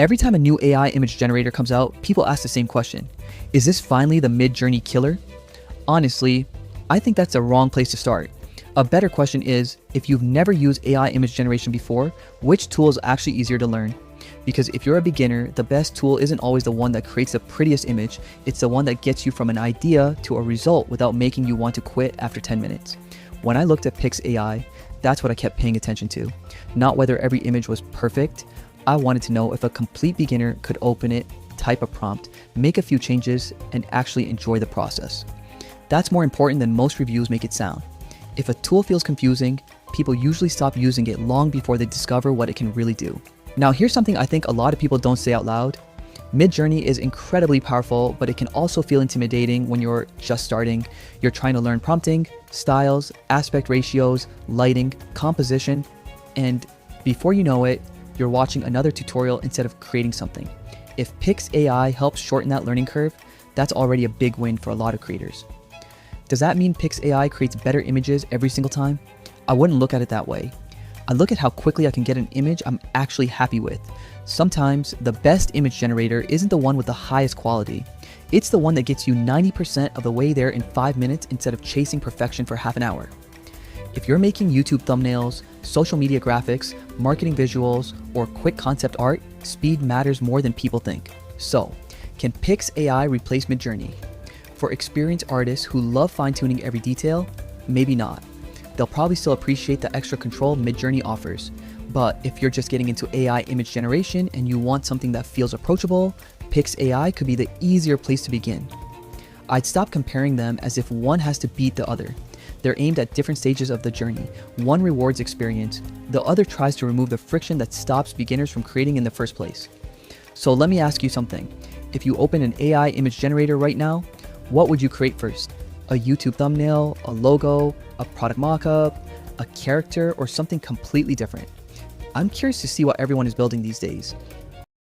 Every time a new AI image generator comes out, people ask the same question. Is this finally the Midjourney killer? Honestly, I think that's the wrong place to start. A better question is, if you've never used AI image generation before, which tool is actually easier to learn? Because if you're a beginner, the best tool isn't always the one that creates the prettiest image, it's the one that gets you from an idea to a result without making you want to quit after 10 minutes. When I looked at Pix AI, that's what I kept paying attention to. Not whether every image was perfect. I wanted to know if a complete beginner could open it, type a prompt, make a few changes, and actually enjoy the process. That's more important than most reviews make it sound. If a tool feels confusing, people usually stop using it long before they discover what it can really do. Now here's something I think a lot of people don't say out loud. Midjourney is incredibly powerful, but it can also feel intimidating when you're just starting. You're trying to learn prompting, styles, aspect ratios, lighting, composition, and before you know it, you're watching another tutorial instead of creating something. If Pix AI helps shorten that learning curve, that's already a big win for a lot of creators. Does that mean Pix AI creates better images every single time? I wouldn't look at it that way. I look at how quickly I can get an image I'm actually happy with. Sometimes the best image generator isn't the one with the highest quality. It's the one that gets you 90% of the way there in 5 minutes instead of chasing perfection for half an hour. If you're making YouTube thumbnails, social media graphics, marketing visuals, or quick concept art, speed matters more than people think. So, can Pix AI replace Midjourney? For experienced artists who love fine-tuning every detail, maybe not. They'll probably still appreciate the extra control Midjourney offers. But if you're just getting into AI image generation and you want something that feels approachable, Pix AI could be the easier place to begin. I'd stop comparing them as if one has to beat the other. They're aimed at different stages of the journey. One rewards experience, the other tries to remove the friction that stops beginners from creating in the first place. So let me ask you something. If you open an AI image generator right now, what would you create first? A YouTube thumbnail, a logo, a product mockup, a character, or something completely different? I'm curious to see what everyone is building these days.